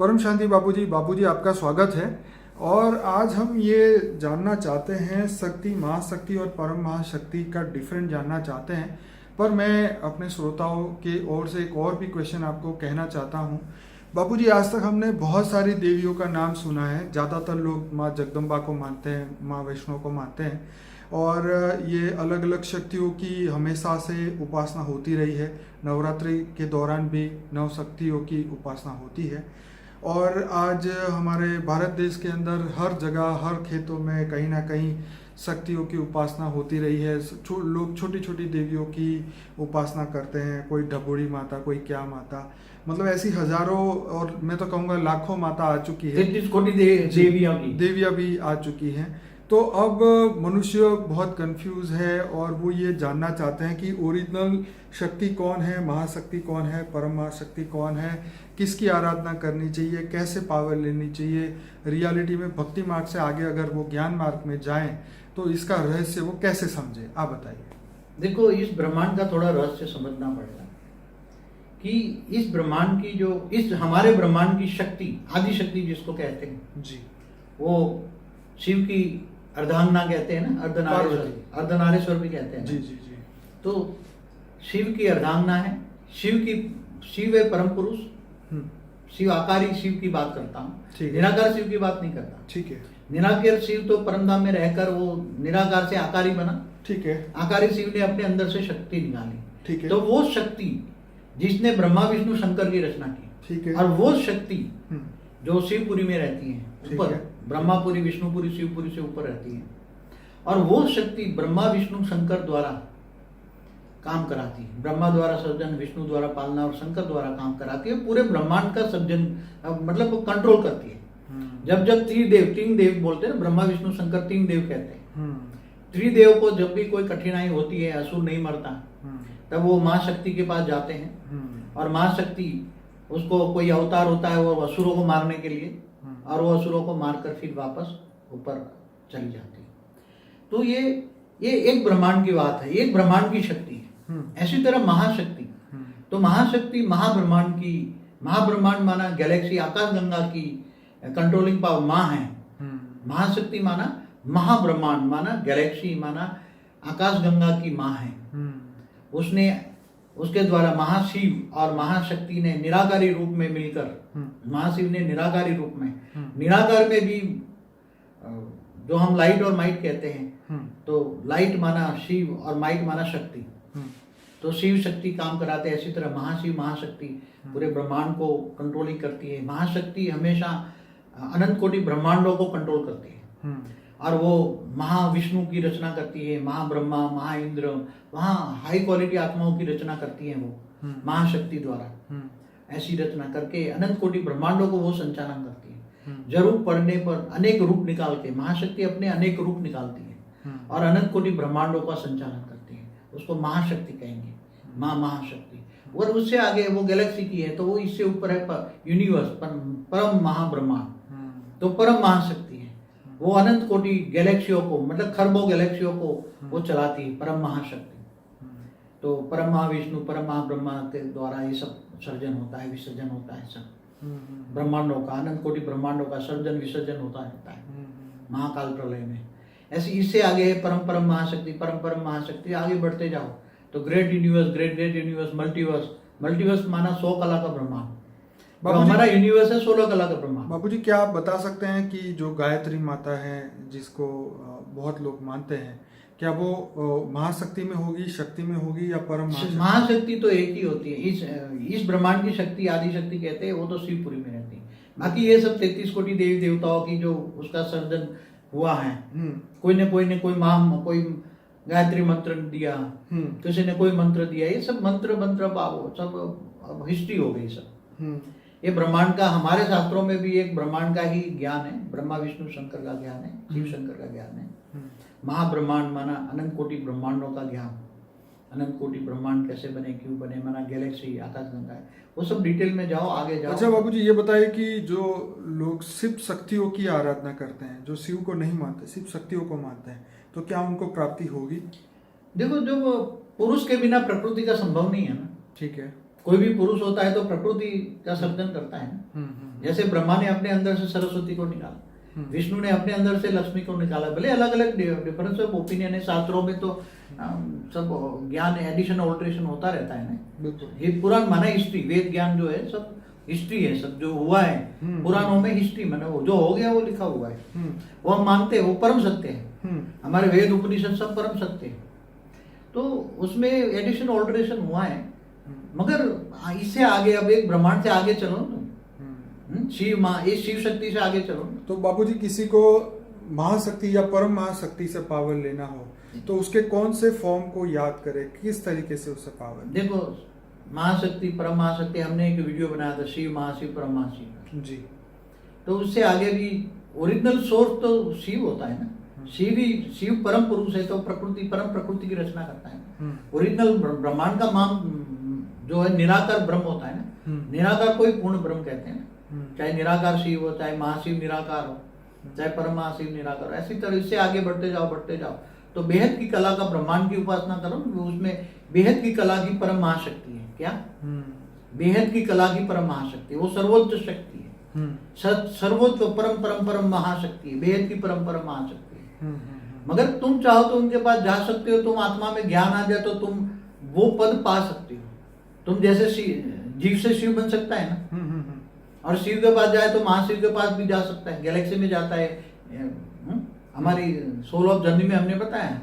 परम शांति बाबूजी आपका स्वागत है। और आज हम ये जानना चाहते हैं शक्ति, महाशक्ति और परम महाशक्ति का डिफरेंट जानना चाहते हैं। पर मैं अपने श्रोताओं की ओर से एक और भी क्वेश्चन आपको कहना चाहता हूँ। बाबूजी, आज तक हमने बहुत सारी देवियों का नाम सुना है। ज़्यादातर लोग माँ जगदम्बा को मानते हैं, माँ वैष्णो को मानते हैं, और ये अलग अलग शक्तियों की हमेशा से उपासना होती रही है। नवरात्रि के दौरान भी नव शक्तियों की उपासना होती है। और आज हमारे भारत देश के अंदर हर जगह, हर खेतों में कहीं ना कहीं शक्तियों की उपासना होती रही है। लोग छोटी छोटी देवियों की उपासना करते हैं, कोई ढबोड़ी माता, कोई क्या माता, मतलब ऐसी हजारों और मैं तो कहूँगा लाखों माता आ चुकी है। 33 कोटि देवियां भी आ चुकी हैं। तो अब मनुष्य बहुत कंफ्यूज है और वो ये जानना चाहते हैं कि ओरिजिनल शक्ति कौन है, महाशक्ति कौन है, परम महाशक्ति कौन है, किसकी आराधना करनी चाहिए, कैसे पावर लेनी चाहिए। रियलिटी में भक्ति मार्ग से आगे अगर वो ज्ञान मार्ग में जाएं तो इसका रहस्य वो कैसे समझे, आप बताइए। देखो, इस ब्रह्मांड का थोड़ा रहस्य समझना पड़ेगा कि इस ब्रह्मांड की इस हमारे ब्रह्मांड की शक्ति, आदि शक्ति जिसको कहते हैं जी, वो शिव की अर्धांगना कहते हैं ना, अर्धनारेश्वर भी कहते हैं। जी जी जी। तो शिव की अर्धांगना है। शिव है परम पुरुष। शिव आकारी शिव की बात करता हूँ, निराकार शिव की बात नहीं करता। ठीक है। निराकार शिव तो परमधाम में रहकर वो निराकार से आकारी बना। ठीक है। आकारी शिव ने अपने अंदर से शक्ति निकाली। ठीक है। तो वो शक्ति जिसने ब्रह्मा विष्णु शंकर की रचना की, ठीक है, और वो शक्ति जो शिवपुरी में रहती है, ऊपर ब्रह्मापुरी, विष्णुपुरी, शिवपुरी से ऊपर रहती है, और वो शक्ति ब्रह्मा विष्णु शंकर द्वारा काम कराती है। ब्रह्मा द्वारा सर्जन, विष्णु द्वारा पालना और शंकर द्वारा काम कराती है। पूरे ब्रह्मांड का सर्जन, मतलब वो कंट्रोल करती है। जब तीन देव बोलते हैं ना, ब्रह्मा विष्णु शंकर तीन देव कहते हैं। त्रिदेव को जब भी कोई कठिनाई होती है, असुर नहीं मरता, तब वो माँ शक्ति के पास जाते हैं। और माँ शक्ति, उसको कोई अवतार होता है वो असुरों को मारने के लिए, और वो असुरों को मारकर फिर वापस ऊपर चली जाती है। तो ये एक ब्रह्मांड की बात है, एक ब्रह्मांड की शक्ति है। ऐसी तरह महाशक्ति, तो महाशक्ति महाब्रह्मांड की, महाब्रह्मांड माना गैलेक्सी, आकाश गंगा की कंट्रोलिंग पावर माँ है। महाशक्ति माना महाब्रह्मांड, माना गैलेक्सी, माना आकाश गंगा की माँ है। उसके द्वारा महाशिव और महाशक्ति ने निराकारी रूप में मिलकर, महाशिव ने निराकारी रूप में, निराकार में भी जो हम लाइट और माइट कहते हैं, तो लाइट माना शिव और माइट माना शक्ति। तो शिव शक्ति काम कराते हैं। ऐसी तरह महाशिव महाशक्ति पूरे ब्रह्मांड को कंट्रोलिंग करती है। महाशक्ति हमेशा अनंत कोटि ब्रह्मांडों को कंट्रोल करती है। और वो महाविष्णु की रचना करती है, महाब्रह्मा, महाइंद्र, वहाँ हाई क्वालिटी आत्माओं की रचना करती है वो महाशक्ति द्वारा। ऐसी रचना करके अनंत कोटि ब्रह्मांडों को वो संचालन करती है। जरूर पड़ने पर अनेक रूप निकाल के महाशक्ति अपने अनेक रूप निकालती है और अनंत कोटि ब्रह्मांडों का संचालन करती है। उसको महाशक्ति कहेंगे, महाशक्ति। और उससे आगे वो गैलेक्सी की है, तो वो इससे ऊपर है यूनिवर्स, परम महाब्रह्मांड, तो परम महाशक्ति है। वो अनंत कोटि गैलेक्सियों को, मतलब खरबों गैलेक्सियों को वो चलाती है, परम महाशक्ति। तो परम महाविष्णु, परम महाब्रह्मा के द्वारा ये सब सर्जन होता है, विसर्जन होता है। सब ब्रह्मांडों का, अनंत कोटि ब्रह्मांडों का सर्जन विसर्जन होता रहता है महाकाल प्रलय में। ऐसी इससे आगे है परम महाशक्ति, परम महाशक्ति। आगे बढ़ते जाओ तो ग्रेट यूनिवर्स, मल्टीवर्स माना 100 कला का ब्रह्मांड। हमारा यूनिवर्स है 16 कला का ब्रह्मांड। बाबूजी, क्या आप बता सकते हैं कि जो गायत्री माता है, जिसको बहुत लोग मानते हैं, क्या वो महाशक्ति में होगी, शक्ति में होगी, या परम महाशक्ति? तो एक ही होती है। इस ब्रह्मांड की शक्ति आदि शक्ति कहते हैं, वो तो शिवपुरी में रहती है। बाकी ये सब 33 कोटि देवी देवताओं की जो उसका सर्जन हुआ है, कोई ने कोई गायत्री मंत्र दिया, किसी ने कोई मंत्र दिया, ये सब मंत्र सब हिस्ट्री हो गई सब। ये ब्रह्मांड का, हमारे शास्त्रों में भी एक ब्रह्मांड का ही ज्ञान है, ब्रह्मा विष्णु शंकर का ज्ञान है, शिव शंकर का ज्ञान है। महाब्रह्मांड माना अनंत कोटि ब्रह्मांडों का ज्ञान। अनंत कोटि ब्रह्मांड कैसे बने, क्यों बने, माना गैलेक्सी, आकाश गंगा है, वो सब डिटेल में जाओ, आगे जाओ। अच्छा बाबूजी, ये बताइए कि जो लोग शिव शक्तियों की आराधना करते हैं, जो शिव को नहीं मानते, शिव शक्तियों को मानते हैं, तो क्या उनको प्राप्ति होगी? देखो, जो पुरुष के बिना प्रकृति का संभव नहीं है ना। ठीक है। कोई भी पुरुष होता है तो प्रकृति का सर्जन करता है ना। जैसे ब्रह्मा ने अपने अंदर से सरस्वती को निकाला, विष्णु ने अपने अंदर से लक्ष्मी को निकाला। भले अलग अलग डिफरेंस ऑफ ओपिनियन है, शास्त्रों में तो सब ज्ञान एडिशन ऑल्ट्रेशन होता रहता है ना। ये पुराण माना हिस्ट्री, वेद ज्ञान जो है सब हिस्ट्री है, सब जो हुआ है पुराणों में हिस्ट्री माना, वो जो हो गया वो लिखा हुआ है, वो हम मानते हैं, वो परम सत्य है। हमारे वेद उपनिषद सब परम सत्य है, तो उसमें एडिशन ऑल्ट्रेशन हुआ है। मगर इससे आगे अब एक ब्रह्मांड से आगे चलो ना, शिव माँ, इस शिव शक्ति से आगे चलो। तो बापूजी किसी को महाशक्ति या परम महाशक्ति से पावर लेना हो तो उसके कौन से फॉर्म को याद करे, किस तरीके से उससे पावर? देखो, महाशक्ति परम महाशक्ति, हमने एक वीडियो बनाया था शिव महाशिव परम महाशिव जी। तो उससे आगे भी ओरिजिनल सोर्स तो शिव होता है ना। शिव परम पुरुष है, तो प्रकृति परम प्रकृति की रचना करता है। ओरिजिनल ब्रह्मांड का मान जो है निराकार ब्रह्म होता है ना। निराकार कोई पूर्ण ब्रह्म कहते हैं ना, चाहे निराकार शिव हो, चाहे महाशिव निराकार हो, चाहे परम महाशिव निराकार हो। ऐसी तरह इससे आगे बढ़ते जाओ तो बेहद की कला का ब्रह्मांड की उपासना करो, उसमें बेहद की कला की परम महाशक्ति है। क्या? बेहद की कला की परम महाशक्ति, वो सर्वोच्च शक्ति है, सर्वोच्च परम परम परम महाशक्ति है, बेहद की परम परम महाशक्ति है। मगर तुम चाहो तो उनके पास जा सकते हो, तुम आत्मा में ज्ञान आ जाए तो तुम वो पद पा सकते हो। तुम जैसे जीव से शिव बन सकता है ना, और शिव के पास जाए तो महाशिव के पास भी जा सकता है, गैलेक्सी में जाता है। हमारी सोल ऑफ जर्नी में हमने बताया,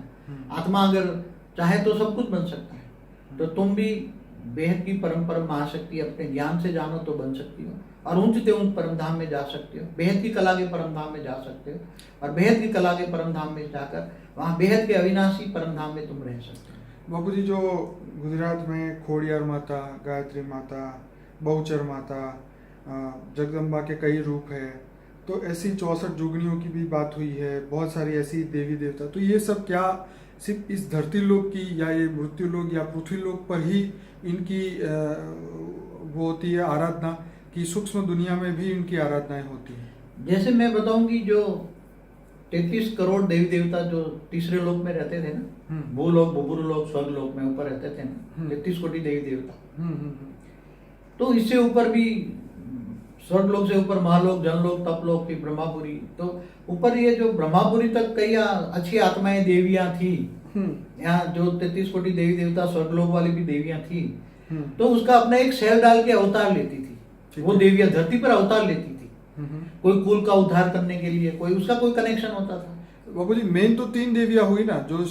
आत्मा अगर चाहे तो सब कुछ बन सकता है। तो तुम भी बेहद की परम परम महाशक्ति अपने ज्ञान से जानो तो बन सकती हो, और ऊंच से ऊंच परम धाम में जा सकते हो, बेहद की कला के परम धाम में जा सकते हो, और बेहद की कला के परम धाम में जाकर वहाँ बेहद के अविनाशी परम धाम में तुम रह सकते हो। बापूजी, जो गुजरात में खोड़ियार माता, गायत्री माता, बहुचर माता, जगदम्बा के कई रूप है, तो ऐसी 64 जुगनियों की भी बात हुई है, बहुत सारी ऐसी देवी देवता। तो ये सब क्या सिर्फ इस धरती लोक की या ये मृत्यु लोक या पृथ्वी लोक पर ही इनकी वो होती है आराधना, कि सूक्ष्म दुनिया में भी इनकी आराधनाएं होती हैं? जैसे मैं बताऊंगी, जो 33 करोड़ देवी देवता जो तीसरे लोक में रहते थे ना, वो लोग बुबुरु लोक स्वर्ग लोक में ऊपर रहते थे ना, 33 कोटि देवी देवता। तो इससे ऊपर भी स्वर्ग लोक से ऊपर महालोक, जनलोक, तपलोक, फिर ब्रह्मापुरी। तो ऊपर ये जो ब्रह्मापुरी तक कई अच्छी आत्माएं देवियां थी। यहाँ जो 33 कोटि देवी देवता स्वर्गलोक वाली भी देवियां थी, तो उसका अपना एक सेल डाल के अवतार लेती थी। वो देवियां धरती पर अवतार लेती थी, कोई कुल का उद्धार करने के लिए, कोई उसका कोई कनेक्शन होता था। बाबू जी, मेन तो 3 देवियां हुई ना, जो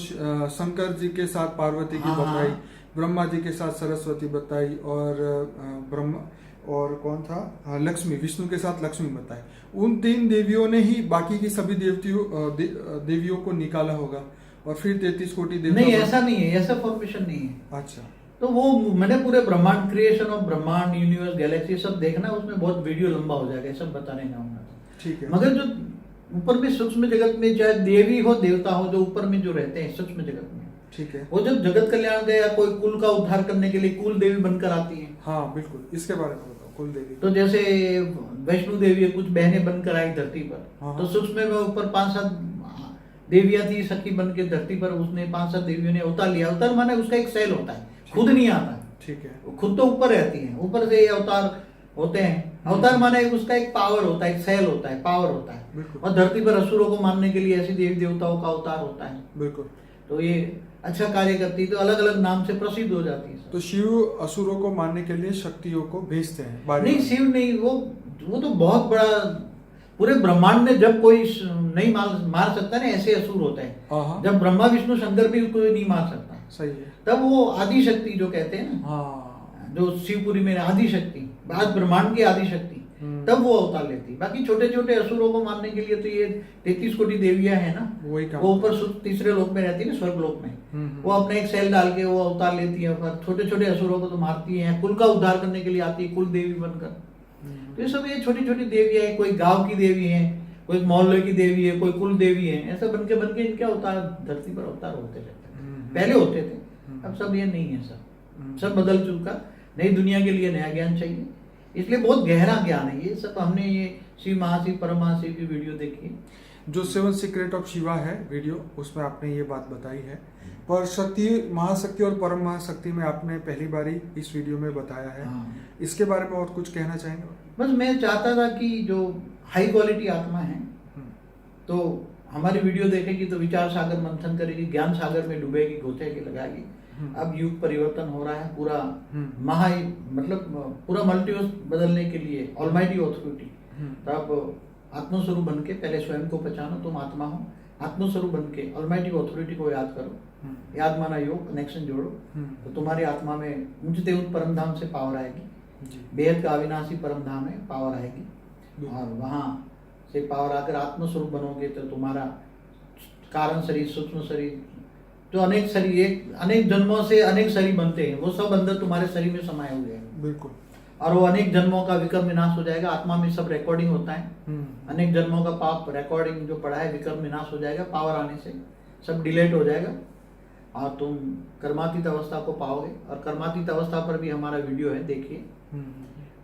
शंकर जी के साथ पार्वती की बताई, ब्रह्मा जी के साथ सरस्वती बताई, और ब्रह्मा और कौन था, लक्ष्मी, विष्णु के साथ लक्ष्मी बताई। उन 3 देवियों ने ही बाकी की सभी देवियों को निकाला होगा, और फिर 33 कोटि देवता। नहीं, ऐसा नहीं है, ऐसा फॉर्मेशन नहीं है। अच्छा, तो वो मैंने पूरे ब्रह्मांड, क्रिएशन ऑफ ब्रह्मांड, यूनिवर्स, गैलेक्सी सब देखना, उसमें बहुत वीडियो लंबा हो जाएगा, सब बताने जाऊंगा। ठीक है। मगर जो ऊपर में सूक्ष्म जगत में, चाहे देवी हो देवता हो, जो ऊपर में जो रहते हैं सूक्ष्म जगत में, ठीक है, वो जब जगत कल्याण दे या कोई कुल का उद्धार करने के लिए कुल देवी बनकर आती है। हाँ बिल्कुल, इसके बारे में बताओ। कुल देवी तो जैसे वैष्णो देवी कुछ बहनें बनकर आई धरती पर, हाँ। तो सूक्ष्म में ऊपर 5-7 देवियां थी सखी बन के धरती पर, उसने 5-7 देवियों ने अवतार लिया। अवतार माने उसका एक सेल होता है, खुद नहीं आता। ठीक है, खुद तो ऊपर रहती है, ऊपर से ये अवतार होते हैं। अवतार माने उसका एक पावर होता है, एक सेल होता है, पावर होता है। और धरती पर असुरों को मारने के लिए ऐसी देवी देवताओं का अवतार होता है। बिल्कुल। तो ये अच्छा कार्य करती, तो अलग अलग नाम से प्रसिद्ध हो जाती है। तो शिव असुरों को मारने के लिए शक्तियों को भेजते हैं? नहीं, शिव नहीं, वो तो बहुत बड़ा, पूरे ब्रह्मांड में जब कोई नहीं मार सकता ना, ऐसे असुर होते हैं। जब ब्रह्मा विष्णु शंकर भी कोई नहीं मार सकता, सही है, तब वो आदि शक्ति जो कहते हैं ना, जो शिवपुरी में आदि शक्ति, आज ब्रह्मांड की आदि शक्ति, तब वो अवतार लेती। बाकी छोटे छोटे असुरों को मारने के लिए तो ये 33 कोटि देवियां है ना, वो ऊपर तीसरे लोक में रहती है ना, स्वर्ग लोक में। वो अपने एक सेल डाल के वो अवतार लेती है, छोटे छोटे असुरों को तो मारती है, कुल का उद्धार करने के लिए आती है, कुल देवी बनकर। तो ये सब ये छोटी छोटी देवियां है, कोई गांव की देवी है, कोई मोहल्ले की देवी है, कोई कुल देवी है, ऐसा बनके इनके अवतार धरती पर अवतार होते रहते हैं। पहले होते थे, अब सब ये नहीं है, सब बदल चुका। नई दुनिया के लिए नया ज्ञान चाहिए, इसलिए बहुत गहरा ज्ञान है ये सब। हमने ये शिव महाशिव परम महाशिव की वीडियो देखी। जो 7 सीक्रेट ऑफ शिवा है वीडियो, उसमें आपने ये बात बताई है। पर शक्ति, महाशक्ति और परम महाशक्ति में आपने पहली बारी इस वीडियो में बताया है। हाँ। इसके बारे में और कुछ कहना चाहेंगे? बस मैं चाहता था कि जो हाई क्वालिटी आत्मा है तो हमारी वीडियो देखेगी तो विचार सागर मंथन करेगी, ज्ञान सागर में डूबेगी, गोते के लगाएगी। अब युग परिवर्तन हो रहा है, पूरा मतलब पूरा मल्टीवर्स बदलने के लिए ऑलमाइटी ऑथोरिटी। तो अब आत्मस्वरूप बन के पहले स्वयं को पहचानो, तुम आत्मा हो। आत्मस्वरूप बन के ऑलमाइटी ऑथोरिटी को याद करो, याद माना योग, कनेक्शन जोड़ो, तो तुम्हारी आत्मा में ऊंचते उच्च परम धाम से पावर आएगी। बेहद का अविनाशी परम धाम में पावर आएगी, और वहां से पावर आकर आत्मस्वरूप बनोगे तो तुम्हारा कारण शरीर, सूक्ष्म शरीर, जो अनेक शरीर, अनेक जन्मों से अनेक शरीर बनते हैं, वो सब अंदर तुम्हारे शरीर में समाये हुए हैं। बिल्कुल। और वो अनेक जन्मों का विकर्म विनाश हो जाएगा। आत्मा में सब रिकॉर्डिंग होता है, अनेक जन्मों का पाप रिकॉर्डिंग जो पड़ा है, विकर्म विनाश हो जाएगा। पावर आने से सब डिलीट हो जाएगा और तुम कर्मातीत अवस्था को पाओगे। और कर्मातीत अवस्था पर भी हमारा वीडियो है, देखिए।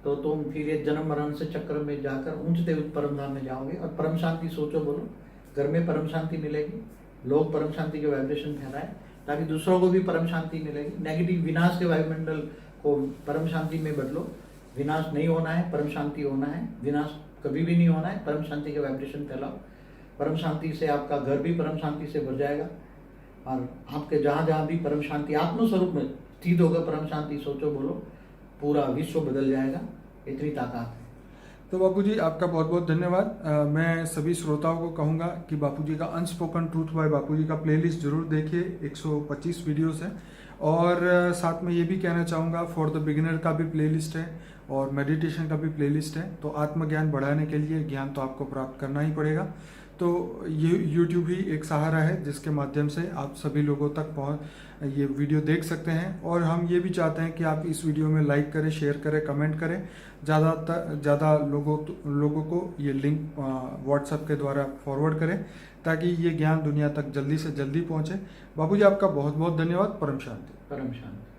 तो तुम फिर ये जन्म मरण से चक्र में जाकर ऊंचते उच्च परम धाम में जाओगे। और परम शांति सोचो, बोलो, घर में परम शांति मिलेगी, लोग परम शांति के वाइब्रेशन फैलाए ताकि दूसरों को भी परम शांति मिलेगी। नेगेटिव विनाश के वायुमंडल को परम शांति में बदलो। विनाश नहीं होना है, परम शांति होना है। विनाश कभी भी नहीं होना है, परम शांति के वाइब्रेशन फैलाओ। परम शांति से आपका घर भी परम शांति से भर जाएगा, और आपके जहाँ जहाँ भी परम शांति आत्मस्वरूप में स्थित होगा, परम शांति सोचो, बोलो, पूरा विश्व बदल जाएगा। इतनी ताकत है। तो बापूजी, आपका बहुत बहुत धन्यवाद। मैं सभी श्रोताओं को कहूँगा कि बापूजी का अनस्पोकन ट्रूथ बाय बापूजी का प्लेलिस्ट जरूर देखिए, 125 वीडियोस है। और साथ में ये भी कहना चाहूँगा, फॉर द बिगिनर का भी प्लेलिस्ट है और मेडिटेशन का भी प्लेलिस्ट है। तो आत्मज्ञान बढ़ाने के लिए ज्ञान तो आपको प्राप्त करना ही पड़ेगा। तो ये यूट्यूब ही एक सहारा है जिसके माध्यम से आप सभी लोगों तक ये वीडियो देख सकते हैं। और हम ये भी चाहते हैं कि आप इस वीडियो में लाइक करें, शेयर करें, कमेंट करें, ज़्यादा लोगों को ये लिंक व्हाट्सएप के द्वारा फॉरवर्ड करें ताकि ये ज्ञान दुनिया तक जल्दी से जल्दी पहुंचे। बापूजी, आपका बहुत बहुत धन्यवाद। परम शांति। परम शांति।